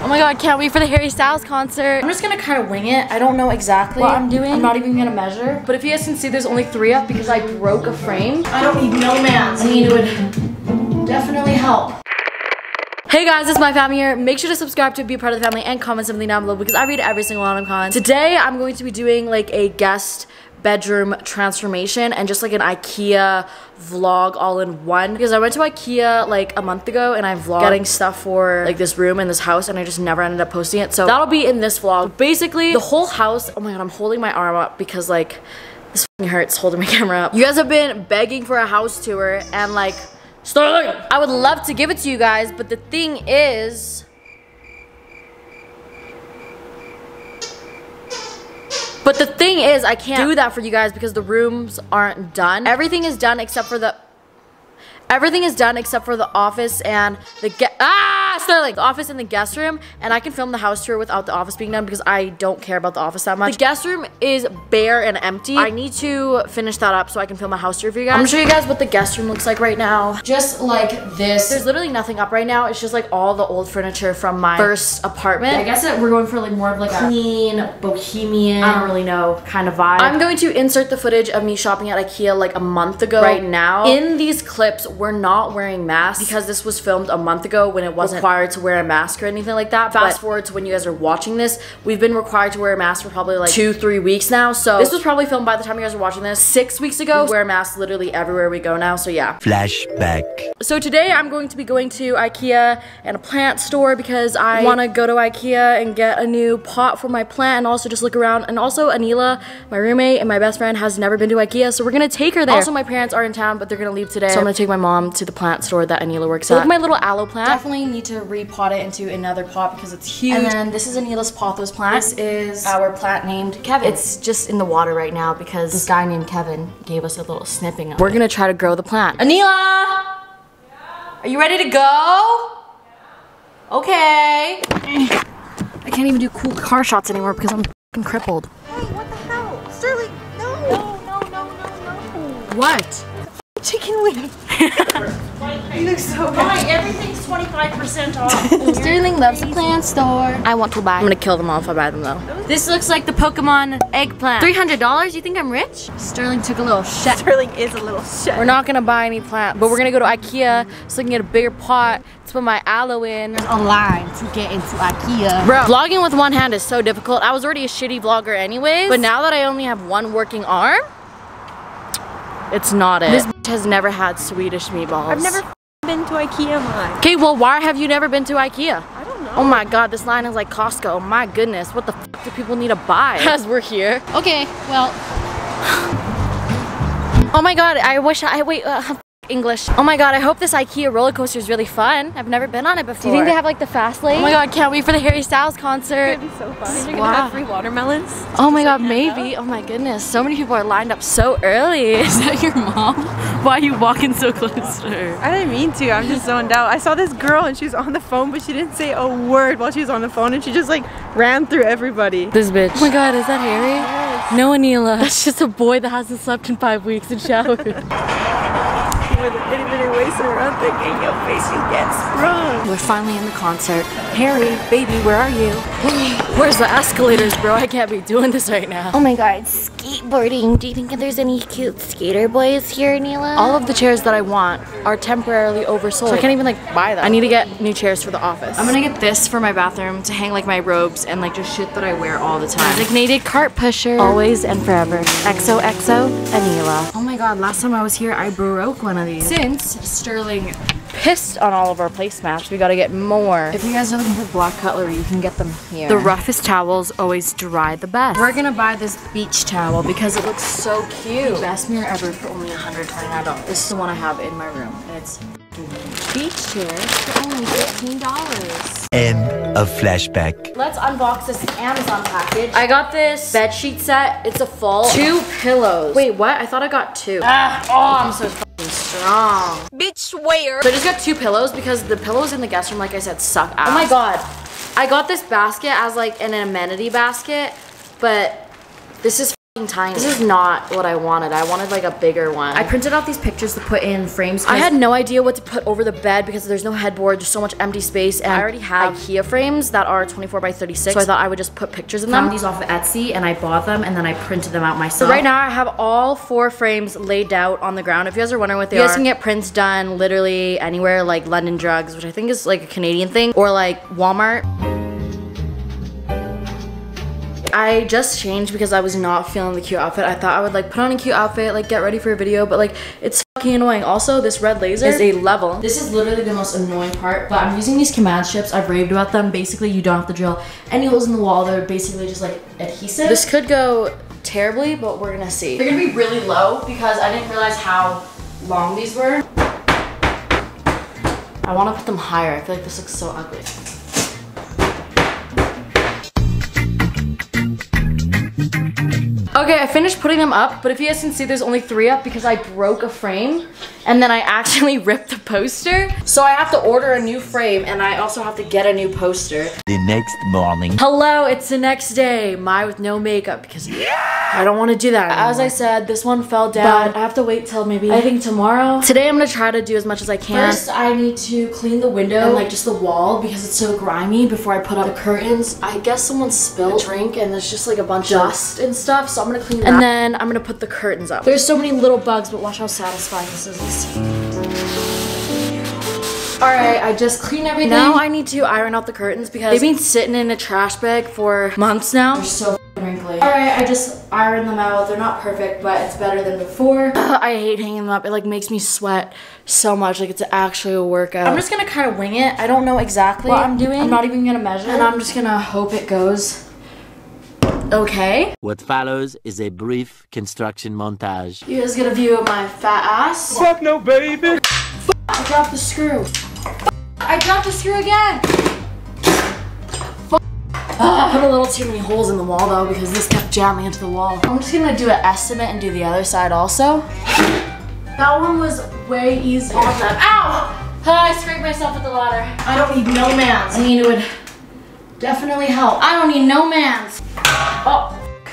Oh my god, can't wait for the Harry Styles concert. I'm just gonna kind of wing it. I don't know exactly what I'm doing. I'm not even gonna measure. But if you guys can see, there's only 3 up because I broke a frame. I don't need no mats. I mean, it would definitely help. Hey guys, it's MAKEOVER here. Make sure to subscribe to be a part of the family and comment something down below because I read every single one of them comments. Today, I'm going to be doing like a guest bedroom transformation and just like an IKEA vlog all in one because I went to IKEA like a month ago and I vlogged getting stuff for like this room in this house and I just never ended up posting it, so that'll be in this vlog. Basically the whole house, oh my god, I'm holding my arm up because like this fucking hurts holding my camera up. You guys have been begging for a house tour and like Sterling, I would love to give it to you guys, but the thing is I can't do that for you guys because the rooms aren't done. Everything is done except for the office and the Sterling! The office and the guest room, and I can film the house tour without the office being done because I don't care about the office that much. The guest room is bare and empty. I need to finish that up so I can film a house tour for you guys. I'm gonna show you guys what the guest room looks like right now. Just like this. There's literally nothing up right now. It's just like all the old furniture from my first apartment. I guess that we're going for like more of like a clean, bohemian, I don't really know, kind of vibe. I'm going to insert the footage of me shopping at IKEA like a month ago right now. In these clips, we're not wearing masks because this was filmed a month ago when it wasn't required to wear a mask or anything like that. Fast forward to when you guys are watching this, we've been required to wear a mask for probably like 2-3 weeks now. So this was probably filmed by the time you guys are watching this 6 weeks ago. We wear masks literally everywhere we go now, so yeah. Flashback. So today I'm going to be going to IKEA and a plant store because I want to go to IKEA and get a new pot for my plant and also just look around. And also Anila, my roommate and my best friend, has never been to IKEA, so we're gonna take her there. Also my parents are in town, but they're gonna leave today, so I'm gonna take my mom to the plant store that Anila works at. Look at my little aloe plant. Definitely need to repot it into another pot because it's huge. And then this is Anila's pothos plant. This is our plant named Kevin. It's just in the water right now because this guy named Kevin gave us a little snipping of it. We're gonna try to grow the plant. Anila! Yeah? Are you ready to go? Yeah. Okay. I can't even do cool car shots anymore because I'm f***ing crippled. Hey, what the hell? Sterling, no! No. What? Chicken wing. You look so bad. Everything's 25% off. Sterling loves the plant store. I want to buy. I'm gonna kill them all if I buy them though. This looks like the Pokemon eggplant. $300? You think I'm rich? Sterling took a little shit. Sterling is a little shit. We're not gonna buy any plant, but we're gonna go to IKEA so I can get a bigger pot to put my aloe in. There's a line to get into IKEA. Bro, vlogging with one hand is so difficult. I was already a shitty vlogger anyways, but now that I only have one working arm, it's not it. This bitch has never had Swedish meatballs. I've never been to IKEA, man. Okay, well, why have you never been to IKEA? I don't know. Oh my god, this line is like Costco. Oh my goodness, what the f do people need to buy as we're here? Okay, well. Oh my god, I wish wait, English. Oh my god, I hope this IKEA roller coaster is really fun. I've never been on it before. Do you think they have like the fast lane? Oh my god, can't wait for the Harry Styles concert. It's gonna be so fun. You're gonna have free watermelons? Oh my god, maybe. Oh my goodness, so many people are lined up so early. Is that your mom? Why are you walking so close to her? I didn't mean to, I'm just zoned out. I saw this girl and she was on the phone, but she didn't say a word while she was on the phone and she just like ran through everybody. This bitch. Oh my god, is that Harry? Yes. No, Anila. That's just a boy that hasn't slept in 5 weeks and showered. With an itty-bitty waist around thinking your face you get sprung. We're finally in the concert. Harry, baby, where are you? Where's the escalators, bro? I can't be doing this right now. Oh my god, skateboarding. Do you think there's any cute skater boys here, Neela? All of the chairs that I want are temporarily oversold. So I can't even like buy them. I need to get new chairs for the office. I'm gonna get this for my bathroom to hang like my robes and like just shit that I wear all the time. Designated cart pusher. Always and forever. XOXO, Anila. Oh my god, last time I was here, I broke one of these. Since Sterling pissed on all of our placemats, we gotta get more. If you guys are looking for black cutlery, you can get them here. The roughest towels always dry the best. We're gonna buy this beach towel because it looks so cute. Best mirror ever for only $129. This is the one I have in my room, and it's beach chairs for only $15. End of flashback. Let's unbox this Amazon package. I got this bed sheet set. It's a full 2 pillows. Wait, what? I thought I got 2. Oh, I'm so fucking strong. Bitch, where? So I just got 2 pillows because the pillows in the guest room, like I said, suck ass. Oh my god. I got this basket as like an amenity basket, but this is tiny. This is not what I wanted. I wanted like a bigger one. I printed out these pictures to put in frames. I had no idea what to put over the bed because there's no headboard. There's so much empty space, and I already have IKEA frames that are 24 by 36. So I thought I would just put pictures in them. I found these off of Etsy and I bought them and then I printed them out myself. So right now I have all 4 frames laid out on the ground. If you guys are wondering what they are, you guys can get prints done literally anywhere, like London Drugs, which I think is like a Canadian thing, or like Walmart. I just changed because I was not feeling the cute outfit. I thought I would like put on a cute outfit, like get ready for a video, but like it's fucking annoying. Also, this red laser is a level. This is literally the most annoying part, but I'm using these command strips. I've raved about them. Basically, you don't have to drill any holes in the wall. They're basically just like adhesive. This could go terribly, but we're gonna see. They're gonna be really low because I didn't realize how long these were. I wanna put them higher. I feel like this looks so ugly. Okay, I finished putting them up, but if you guys can see, there's only 3 up because I broke a frame and then I actually ripped the poster. So I have to order a new frame and I also have to get a new poster. The next morning. Hello, it's the next day. Mai with no makeup because I don't want to do that anymore. As I said, this one fell down. But I have to wait till maybe, I think tomorrow. Today I'm gonna try to do as much as I can. First, I need to clean the window and like just the wall because it's so grimy before I put up the curtains. I guess someone spilled a drink and there's just like a bunch of dust and stuff. So I'm gonna clean that. And then I'm gonna put the curtains up. There's so many little bugs, but watch how satisfying this is. Alright, I just cleaned everything. Now I need to iron out the curtains because they've been sitting in a trash bag for months now. They're so wrinkly. Alright, I just ironed them out. They're not perfect, but it's better than before. I hate hanging them up. It like makes me sweat so much. Like it's actually a workout. I'm just gonna kind of wing it. I don't know exactly what I'm doing. I'm not even gonna measure. And I'm just gonna hope it goes okay. What follows is a brief construction montage. You guys get a view of my fat ass. Fuck no, baby. I dropped the screw. I dropped the screw again. I put a little too many holes in the wall though because this kept jamming into the wall. I'm just gonna do an estimate and do the other side also. That one was way easier. Ow! I scraped myself with the ladder. I don't need no mans. I mean, it would definitely help. I don't need no mans.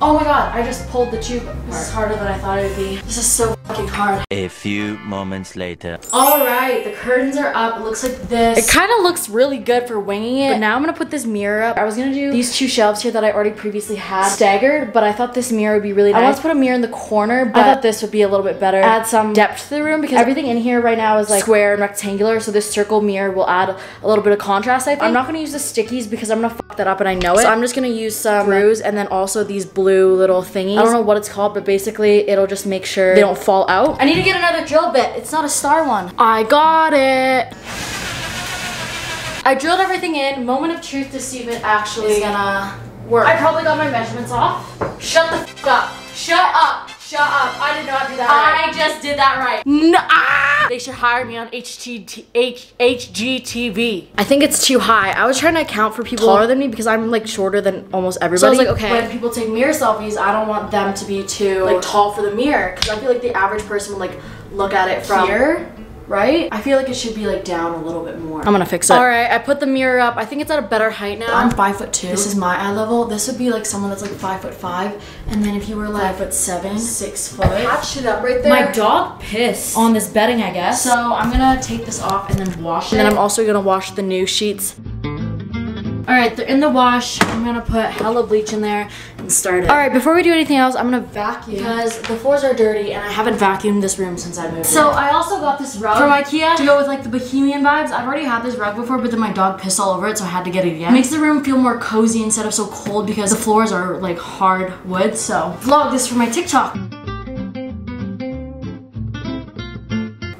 Oh my god, I just pulled the tube. This is harder than I thought it would be. This is so fucking hard. A few moments later. Alright, the curtains are up. It looks like this. It kind of looks really good for winging it. But now I'm going to put this mirror up. I was going to do these 2 shelves here that I already previously had staggered, but I thought this mirror would be really nice. I want to put a mirror in the corner, but I thought this would be a little bit better. Add some depth to the room because everything in here right now is like square and rectangular, so this circle mirror will add a little bit of contrast, I think. I'm not going to use the stickies because I'm going to fuck that up and I know it. So I'm just going to use some screws and then also these blue little thingies. I don't know what it's called, but basically it'll just make sure they don't fall out. I need to get another drill bit. It's not a star one. I got it. I drilled everything in. Moment of truth to see if it actually is gonna work. I probably got my measurements off. Shut the f up. Shut up. Shut up. I did not do that right. I just did that right. No, They should hire me on HGTV. I think it's too high. I was trying to account for people taller than me because I'm like shorter than almost everybody. So I was like, okay, when people take mirror selfies, I don't want them to be too like tall for the mirror because I feel like the average person would like look at it from here. Right? I feel like it should be like down a little bit more. I'm gonna fix it. Alright, I put the mirror up. I think it's at a better height now. I'm 5'2". This is my eye level. This would be like someone that's like 5'5". And then if you were like 5'7", 6 foot. I patched it up right there. My dog pissed on this bedding, I guess. So I'm gonna take this off and then wash it. And then I'm also gonna wash the new sheets. Alright, they're in the wash. I'm gonna put hella bleach in there and start it. Alright, before we do anything else, I'm gonna vacuum because the floors are dirty and I haven't vacuumed this room since I moved. So I also got this rug from IKEA to go with like the bohemian vibes. I've already had this rug before, but then my dog pissed all over it, so I had to get it again. It makes the room feel more cozy instead of so cold because the floors are like hard wood. So vlog this for my TikTok.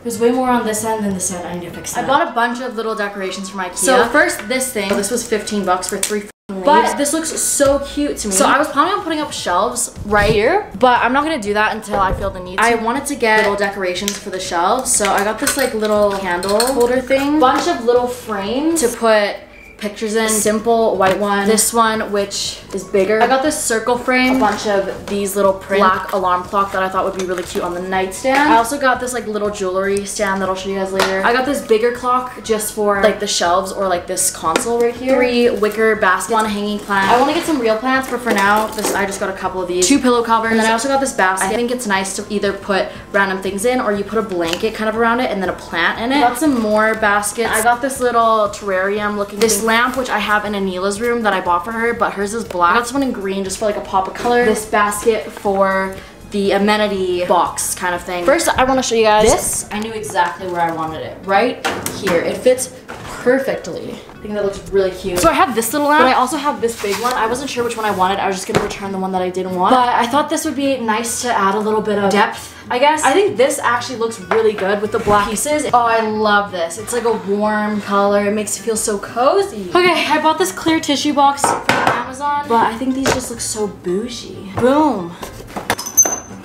There's way more on this end than this end. I need to fix that. I bought a bunch of little decorations from IKEA. So first, this thing. This was 15 bucks for 3 leaves. But this looks so cute to me. So I was planning on putting up shelves right here, but I'm not gonna do that until I feel the need to. I wanted to get little decorations for the shelves, so I got this like little candle holder thing. Bunch of little frames to put pictures in. Simple white one. This one, which is bigger. I got this circle frame, a bunch of these little print black alarm clock that I thought would be really cute on the nightstand. I also got this like little jewelry stand that I'll show you guys later. I got this bigger clock just for like the shelves or like this console right here. 3 wicker baskets, 1 hanging plant. I want to get some real plants, but for now, I just got a couple of these. 2 pillow covers. And then I also got this basket. I think it's nice to either put random things in or you put a blanket kind of around it and then a plant in it. I got some more baskets. I got this little terrarium looking thing. This lamp, which I have in Anila's room that I bought for her, but hers is black. I got this one in green just for like a pop of color. This basket for the amenity box kind of thing. First, I want to show you guys this. I knew exactly where I wanted it. Right here. It fits perfectly. I think that looks really cute. So I have this little lamp, but I also have this big one. I wasn't sure which one I wanted. I was just gonna return the one that I didn't want. But I thought this would be nice to add a little bit of depth, I guess. I think this actually looks really good with the black pieces. Oh, I love this. It's like a warm color. It makes it feel so cozy. Okay, I bought this clear tissue box from Amazon, but I think these just look so bougie. Boom.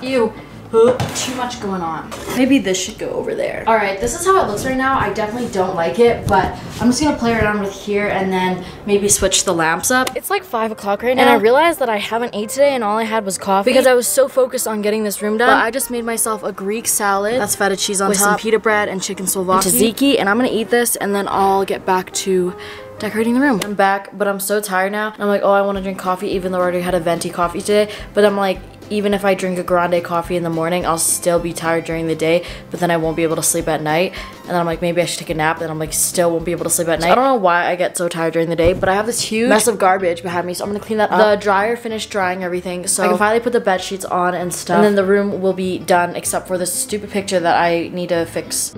Ew. Too much going on. Maybe this should go over there. All right, this is how it looks right now. I definitely don't like it, but I'm just gonna play around with here and then maybe switch the lamps up. It's like 5 o'clock right now, and I realized that I haven't ate today and all I had was coffee because I was so focused on getting this room done. But I just made myself a Greek salad. That's feta cheese on top with some pita bread and chicken souvlaki and tzatziki, and I'm gonna eat this and then I'll get back to decorating the room. I'm back, but I'm so tired now. I'm like, oh, I want to drink coffee even though I already had a venti coffee today, but I'm like, even if I drink a grande coffee in the morning, I'll still be tired during the day, but then I won't be able to sleep at night. And then I'm like, maybe I should take a nap. Then I'm like, still won't be able to sleep at night. So I don't know why I get so tired during the day, but I have this huge mess of garbage behind me, so I'm gonna clean that up. The dryer finished drying everything, so I can finally put the bed sheets on and stuff. And then the room will be done except for this stupid picture that I need to fix.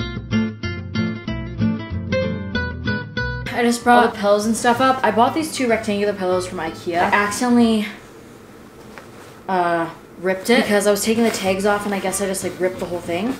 I just brought all the pillows and stuff up. I bought these 2 rectangular pillows from IKEA. I accidentally ripped it because I was taking the tags off and I guess I just like ripped the whole thing.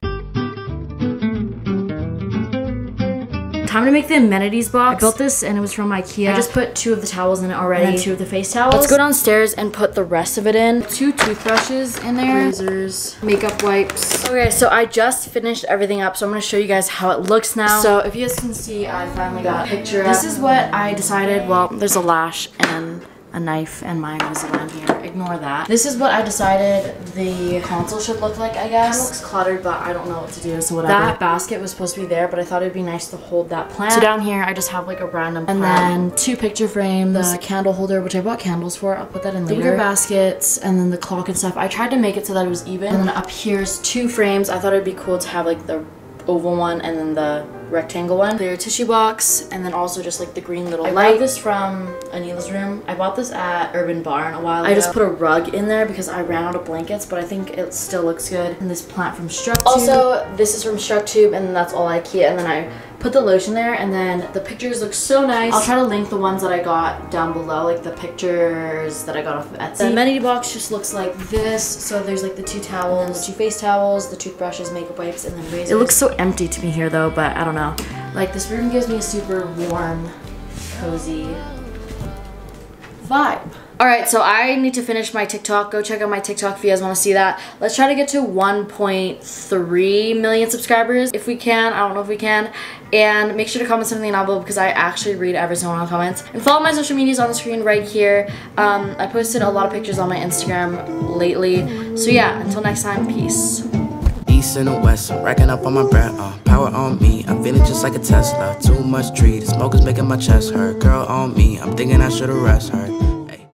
Time to make the amenities box. I built this and it was from IKEA. I just put 2 of the towels in it already and then 2 of the face towels. Let's go downstairs and put the rest of it in. 2 toothbrushes in there. Razors, makeup wipes. Okay, so I just finished everything up, so I'm gonna show you guys how it looks now. So if you guys can see, I finally got a picture up. This is what I decided. Well, there's a lash and a knife and my Invisalign here. Ignore that. This is what I decided the console should look like, I guess. It looks cluttered, but I don't know what to do, so whatever. That basket was supposed to be there, but I thought it'd be nice to hold that plant. So down here, I just have like a random plant. And then 2 picture frames, the candle holder, which I bought candles for. I'll put that in later. The bigger baskets, and then the clock and stuff. I tried to make it so that it was even. And then up here's 2 frames. I thought it'd be cool to have like the oval one and then the rectangle one. Clear tissue box, and then also just like the green little light. I got this from Anila's room. I bought this at Urban Barn a while ago. I just put a rug in there because I ran out of blankets, but I think it still looks good. And this plant from StrucTube. Also, this is from StrucTube, and that's all IKEA. And then I put the lotion there, and then the pictures look so nice. I'll try to link the ones that I got down below, like the pictures that I got off of Etsy. The amenity box just looks like this. So there's like the 2 towels, 2 face towels, the toothbrushes, makeup wipes, and then razors. It looks so empty to me here though, but I don't know. Like this room gives me a super warm, cozy vibe. Alright, so I need to finish my TikTok. Go check out my TikTok if you guys want to see that. Let's try to get to 1.3 million subscribers if we can. I don't know if we can. And make sure to comment something down below because I actually read every single one of the comments. And follow my social medias on the screen right here. I posted a lot of pictures on my Instagram lately. So yeah, until next time, peace. East and the west, I'm racking up on my breath, power on me, I'm feeling just like a Tesla. Too much tree, the smoke is making my chest hurt. Girl on me, I'm thinking I should've rest her.